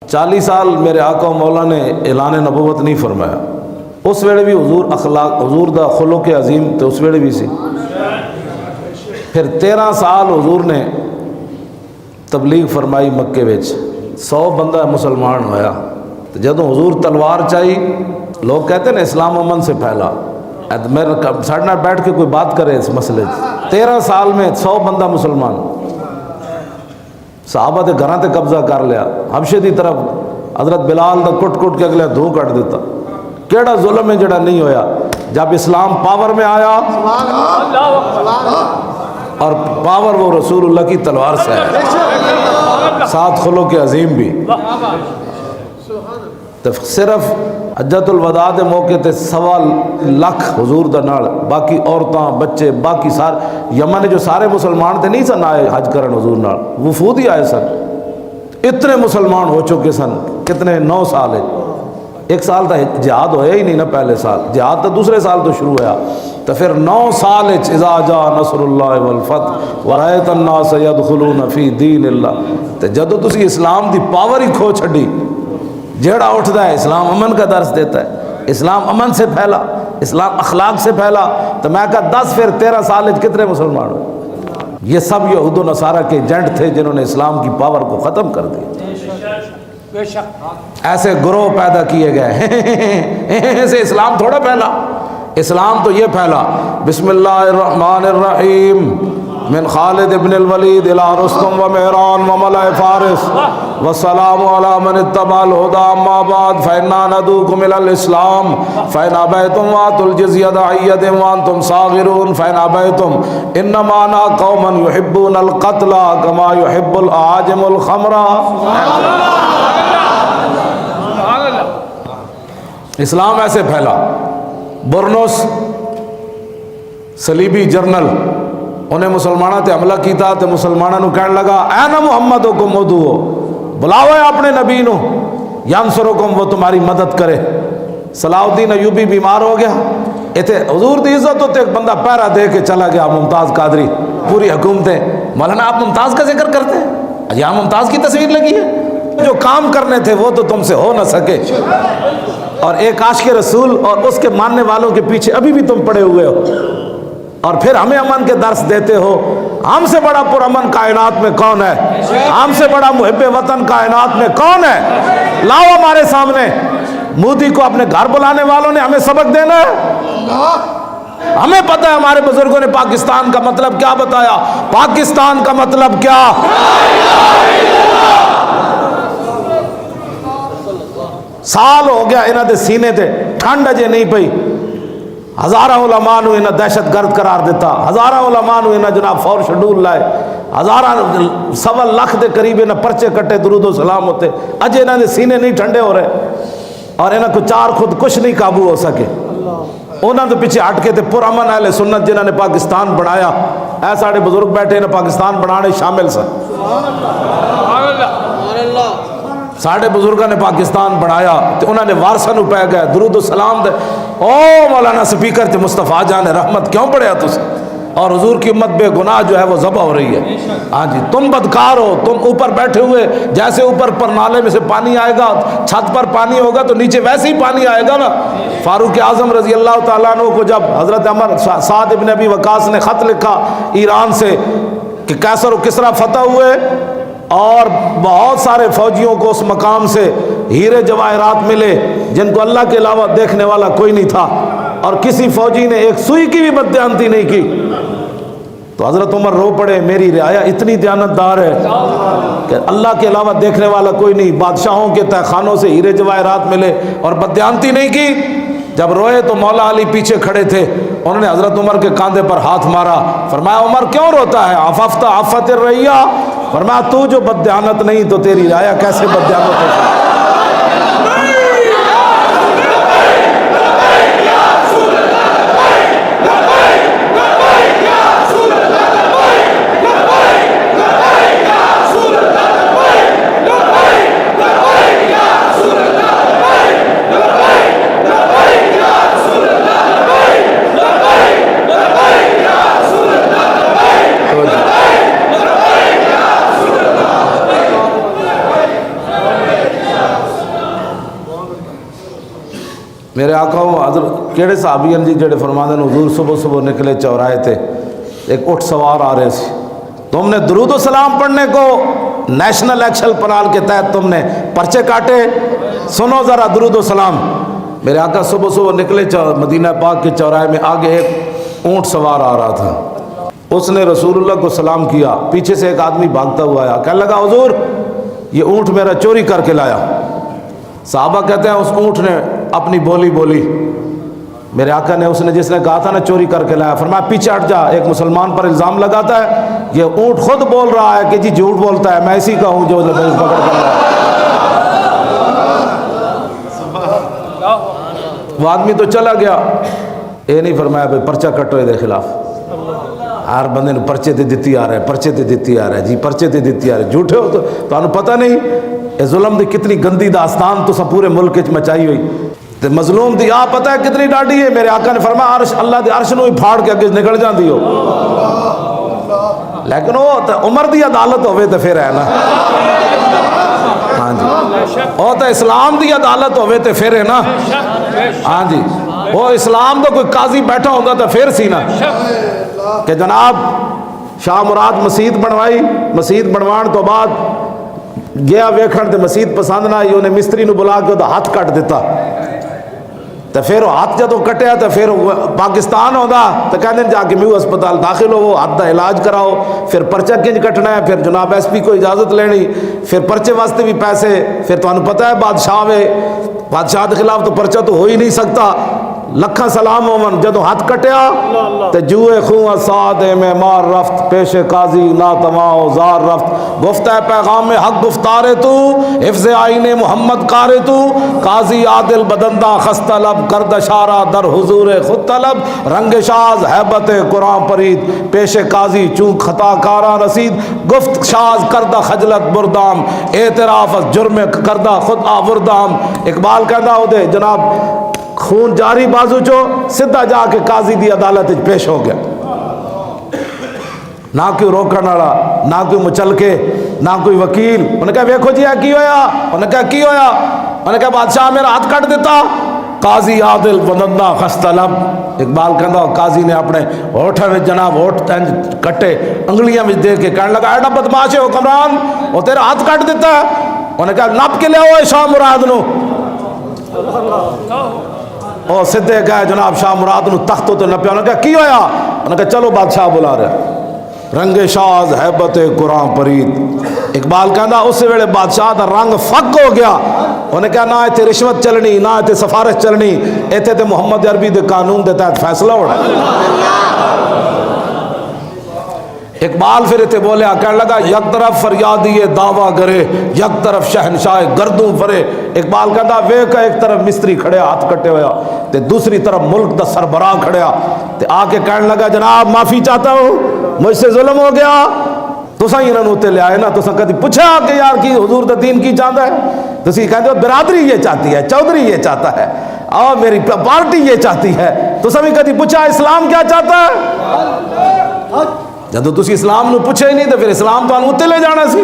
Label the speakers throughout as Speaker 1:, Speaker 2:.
Speaker 1: 40 سال میرے آقا و مولا نے اعلان نبوت نہیں فرمایا، اس ویلے بھی حضور دا خلق عظیم تے اس ویلے بھی سی۔ پھر 13 سال حضور نے تبلیغ فرمائی مکے وچ، 100 بندہ مسلمان ہویا۔ جدوں حضور تلوار چاہی، لوگ کہتے ہیں اسلام امن سے پھیلا، میرے ساڑھے نال بیٹھ کے کوئی بات کرے اس مسئلے 13 سال میں 100 بندہ مسلمان، صحابہ دے گھراں تے قبضہ کر لیا، حبشے دی طرف حضرت بلال دا کٹ کٹ کے اگلے دھو کٹ دیتا۔ کیڑا ظلم ہے جڑا نہیں ہویا جب اسلام پاور میں آیا، اور پاور وہ رسول اللہ کی تلوار سے ہے، ساتھ خلق عظیم بھی۔ صرف حجۃ الوداع دے موقع تے 1.25 لاکھ حضور دا نال، باقی عورتاں بچے باقی سارے یمن جو سارے مسلمان تے نہیں سن آئے حج کرن حضور نال، وفود ہی آئے سن۔ اتنے مسلمان ہو چکے سن، کتنے 9 سال ہے، 1 سال تا جہاد ہویا ہی نہیں نا، پہلے سال جہاد تو دوسرے سال تو شروع ہوا، تو پھر 9 سال اذا جاء نصر اللہ والفتح ورأیت الناس یدخلون فی دین اللہ۔ تو جدو تسی اسلام دی پاور ہی کھو چھڈی، جیڑا اٹھتا ہے اسلام امن کا درس دیتا ہے، اسلام امن سے پھیلا، اسلام اخلاق سے پھیلا، تو میں کہا 10 پھر 13 سال کتنے مسلمان ہوئے؟ یہ سب یہود و نصارہ کے ایجنٹ تھے جنہوں نے اسلام کی پاور کو ختم کر دیا۔ ایسے گروہ پیدا کیے گئے، ایسے اسلام تھوڑا پھیلا، اسلام تو یہ پھیلا بسم اللہ الرحمن الرحیم من خالد ابن الولید الى رستم و مہران و ملأ فارس والسلام علی من اتبع الہدی اما بعد فإنا ندعوکم الی الاسلام فإن ابیتم وآتوا الجزیۃ حیۃ وانتم صاغرون فإن ابیتم انما انا قوم یحبون القتل کما یحب الاعاجم الخمر۔ اسلام ایسے پھیلا۔ برنس صلیبی جرنل انہیں مسلمانوں تے حملہ کیتا، تے مسلمانوں نو کہنے لگا اے نا محمدکم ادعو، بلاؤ اپنے نبی نو، ینصرکم وہ تمہاری مدد کرے۔ صلاح الدین ایوبی بیمار ہو گیا، ایتھے حضور دی عزت ہوتے ایک بندہ پہرا دے کے چلا گیا، ممتاز قادری، پوری حکومتیں، مولانا آپ ممتاز کا ذکر کرتے ہیں، یہاں ممتاز کی تصویر لگی ہے، جو کام کرنے تھے وہ تو تم سے ہو نہ سکے، اور ایک عاشق رسول اور اس کے ماننے والوں کے پیچھے ابھی بھی تم پڑے ہوئے ہو، اور پھر ہمیں امن کے درس دیتے ہو۔ ہم سے بڑا پرامن کائنات میں کون ہے؟ ہم سے بڑا محب وطن کائنات میں کون ہے؟ لاؤ ہمارے سامنے۔ مودی کو اپنے گھر بلانے والوں نے ہمیں سبق دینا ہے؟ ہمیں پتہ ہے ہمارے بزرگوں نے پاکستان کا مطلب کیا بتایا، پاکستان کا مطلب کیا؟ سال ہو گیا انہاں دے سینے تے ٹھنڈ اجے نہیں پئی، ہزارہ علماء نو انہاں دہشت گرد قرار دیتا، ہزارہ علماء نو انہاں جناب فور شیڈول لائے، ہزارہ 1.25 لاکھ دے قریب انہاں پرچے کٹے، درود و سلام ہوتے، اجے انہاں دے سینے نہیں ٹھنڈے ہو رہے، اور انہاں کو 4 خود کچھ نہیں قابو ہو سکے۔ انہاں دے پیچھے ہٹ کے تے پرامن اہل سنت جنہاں نے پاکستان بنایا، اے ساڑے بزرگ بیٹھے نے پاکستان بنانے شامل سن، ساڑھے بزرگاں نے پاکستان بنایا، تو انہوں نے وارثاں نو پہ گئے درود و سلام دے، او مولانا سپیکر تے مصطفیٰ جان رحمت کیوں پڑھیا تُس؟ اور حضور کی امت بے گناہ جو ہے وہ ذبح ہو رہی ہے۔ ہاں جی، تم بدکار ہو، تم اوپر بیٹھے ہوئے، جیسے اوپر پر نالے میں سے پانی آئے گا، چھت پر پانی ہوگا تو نیچے ویسے ہی پانی آئے گا نا۔ فاروق اعظم رضی اللہ تعالیٰ عنہ کو جب حضرت عمر سعد ابن ابی وقاص نے خط لکھا ایران سے کہ قیصر و کسریٰ فتح ہوئے اور بہت سارے فوجیوں کو اس مقام سے ہیرے جواہرات ملے جن کو اللہ کے علاوہ دیکھنے والا کوئی نہیں تھا، اور کسی فوجی نے ایک سوئی کی بھی بددیانتی نہیں کی، تو حضرت عمر رو پڑے، میری رعایا اتنی دیانتدار ہے کہ اللہ کے علاوہ دیکھنے والا کوئی نہیں، بادشاہوں کے تہ خانوں سے ہیرے جواہرات ملے اور بددیانتی نہیں کی۔ جب روئے تو مولا علی پیچھے کھڑے تھے، انہوں نے حضرت عمر کے کاندھے پر ہاتھ مارا، فرمایا عمر کیوں روتا ہے؟ عففت عفت الرعیہ، فرمایا تو جو بددیانت نہیں تو تیری رعایا کیسے بددیانت ہے؟ میرے آقا حضرت کیڑے صحابی ہیں جی جڑے فرماندے ہیں حضور صبح صبح نکلے چوراہے تھے، ایک اٹھ سوار آ رہے تھے، تم نے درود و سلام پڑھنے کو نیشنل ایکشن پلان کے تحت تم نے پرچے کاٹے، سنو ذرا درود و سلام۔ میرے آقا صبح صبح نکلے مدینہ پاک کے چوراہے میں، آگے ایک اونٹ سوار آ رہا تھا، اس نے رسول اللہ کو سلام کیا، پیچھے سے ایک آدمی بھاگتا ہوا آیا، کہنے لگا حضور یہ اونٹ میرا چوری کر کے لایا۔ صحابہ کہتے ہیں اس اونٹ نے اپنی بولی بولی، میرے آقا نے، اس نے جس نے کہا تھا نا چوری کر کے لایا، فرمایا پیچھے ہٹ جا، ایک مسلمان پر الزام لگاتا ہے، یہ اونٹ خود بول رہا ہے کہ جی جھوٹ بولتا ہے، میں اسی کا ہوں جو پکڑ کر لایا۔ وہ آدمی تو چلا گیا، یہ نہیں فرمایا بھائی پرچہ کٹو دے خلاف، ہر بندے نے پرچے تے دتی آ رہا ہے، پرچے تے دتی آ رہا ہے جی، پرچے تے دتی آ رہا ہے، جھوٹے ہو تو انہوں پتہ نہیں یہ ظلم دی کتنی گندی داستان تو سب پورے ملک وچ مچائی ہوئی، تے مظلوم دی آپ پتہ ہے کتنی ڈاڈی ہے۔ میرے آقا نے فرمایا عرش، اللہ دے عرش نو ہی پھاڑ کے اگے نکل جاندی ہو، لیکن وہ عمر دی عدالت ہوئے تے پھر ہے نا، ہاں جی، وہ تو اسلام دی عدالت ہوئے تے پھر ہے نا، ہاں جی، وہ اسلام دا کوئی قاضی بیٹھا ہوتا تو پھر سی نا کہ جناب شاہ مراد مسجد بنوائی، مسجد بنوان تو بعد گیا ویکھن تے مسجد پسند نہ آئی، انہیں مستری نو بلا کے وہ ہاتھ کٹ دیتا، تو پھر وہ ہاتھ جدو کٹیا تو پھر پاکستان ہوتا تو کہتے ہیں جا کے میو اسپتال داخل ہو، ہاتھ دا علاج کراؤ، پھر پرچہ کنج کٹنا ہے، پھر جناب ایس پی کو اجازت لینی، پھر پرچے واسطے بھی پیسے، پھر تو انہوں پتہ ہے بادشاہ وے، بادشاہ کے خلاف تو پرچہ تو ہو ہی نہیں سکتا، لکھاں سلام ہومن، جدو ہاتھ کٹیا تے جوئے خون سادے میں مار رفت، پیش قاضی ناتماؤ زار رفت، گفتہ پیغام حق گفتارے تو، حفظ آئین محمد کارے تو، قاضی عادل بدندہ خستہ لب، کرد اشارہ در حضور خود طلب، رنگ شاز حیبت قرآن پرید، پیش قاضی چونک خطا کارا رسید، گفت شاز کردہ خجلت بردام، اعتراف جرم کردہ خود آوردام۔ اقبال کہتا ہو دے جناب خون جاری بازو چو سدھا جا کے قاضی دی عدالت پیش ہو گیا، نہ کوئی روکن والا، نہ کوئی مچل کے، نہ کوئی وکیل۔ انہوں نے کہا ویکھو جی کی ہویا، انہوں نے کہا کی ہویا، انہوں نے کہا بادشاہ میرا ہاتھ کٹ دیتا، قاضی عادل بدندہ خستہ لب۔ اقبال کہتا قاضی نے اپنے ہوٹھوں میں جناب ہوٹھ کٹے انگلیاں میں دے کے کہنے لگا ایڈا بدماش ہے حکمران، وہ تیرا ہاتھ کٹ دیتا ہے۔ انہوں نے کہا نپ کے لے آؤ شاہ مراد نو، اور سدھے گئے جناب شاہ مراد نو تختوں تو نپیا، انہوں نے کہا کی ہویا، انہوں نے کہا چلو بادشاہ بلا رہے، رنگ شاز حیبت قرآن پرید۔ اقبال کہنا اس ویلے بادشاہ دا رنگ فک ہو گیا، انہوں نے کہا نہ ایتھے رشوت چلنی، نہ ایتھے سفارش چلنی، ایتھے تے محمد عربی دے قانون دے تحت فیصلہ ہونا۔ اقبال پھر اتنے بولیا، کہنے لگا یک طرف فریادی دعویٰ کرے، یک طرف شہنشاہ گردوں فرے۔ اقبال کہتا ویکھا ایک طرف مستری کھڑیا ہاتھ کٹے ہویا تے دوسری طرف ملک دا سربراہ کھڑیا تے آ کے کہنے لگا جناب معافی چاہتا ہوں، مجھ سے ظلم ہو گیا، تساں ہی انہوں تے لے آئے نا، تساں کہتی پوچھا کہ یار کی حضور دا دین کی چاہتا ہے، تسی کہتے ہو برادری یہ چاہتی ہے، چودھری یہ چاہتا ہے، اور میری پارٹی یہ چاہتی ہے، تساں بھی کہتی پوچھا اسلام کیا چاہتا ہے؟ جدو تسی اسلام نو پوچھے ہی نہیں تو پھر اسلام تو انہوں تے لے جانا سی۔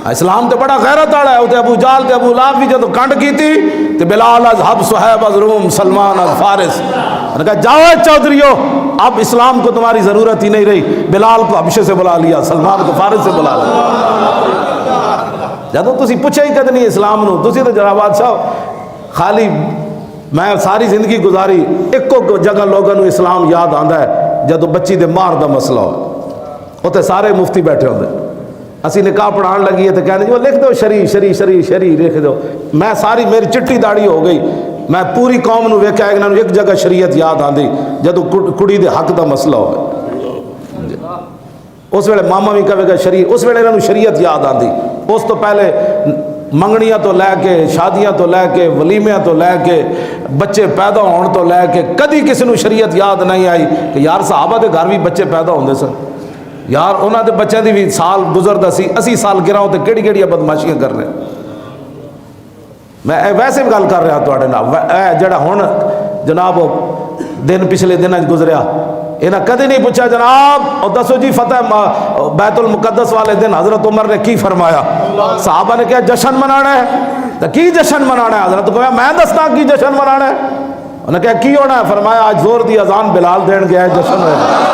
Speaker 1: اسلام تے بڑا غیرت آڑا ہے، تے ابو جال تے ابو لہب بھی جدو کنڈ کی تھی تے بلال از حب صہیب از روم سلمان از فارس، انہوں نے کہا جاؤ چودھریو اب اسلام کو تمہاری ضرورت ہی نہیں رہی، بلال کو حبشے سے بلا لیا، سلمان کو فارس سے بلا لیا۔ جدو تسی پوچھے ہی کد نہیں اسلام نو، تسی تو جناب بادشاہ خالی میں ساری زندگی گزاری ایک جگہ لوگوں نو اسلام یاد آندا ہے جدو بچی دے مار دا مسئلہ ہو، اتنے سارے مفتی بیٹھے ہوتے، اسی نکاح پڑھان لگی ہے تو کہنے وہ لکھ دو شری شری شری شری لکھ دو، میں ساری میری چٹی داڑھی ہو گئی، میں پوری قوم نو ویکھیا ایک جگہ شریعت یاد آندی جدو کڑی دے حق دا مسئلہ ہو، اس ویلے ماما بھی کہے گا شریعت، اس ویلے انہوں شریعت یاد آندی، اس تو پہلے منگنیاں تو لے کے شادیاں تو لے کے ولیمیاں تو لے کے بچے پیدا ہون تو لے کے کدی کسی نو شریعت یاد نہیں آئی کہ یار صحابہ دے گھر بھی بچے پیدا ہوندے سن، یار انہوں دے بچوں دی بھی سال گزردا سی، 80 سال گراؤں تے کیڑی کیڑی بدماشیاں کر رہے۔ میں ویسے بھی گل کر رہا تواڈے نال، جڑا ہن جناب دن پچھلے دن گزریا، انہاں کدی نہیں پوچھا جناب اور دسو جی فتح بیت المقدس والے دن حضرت عمر نے کی فرمایا؟ صحابہ نے کہا جشن منانا ہے، تو کی جشن منانا ہے؟ حضرت کو میں دستا کی جشن منانا ہے؟ انہیں کہا کی ہونا ہے؟ فرمایا آج زور دی اذان بلال دین گیا ہے، جشن ہوئے.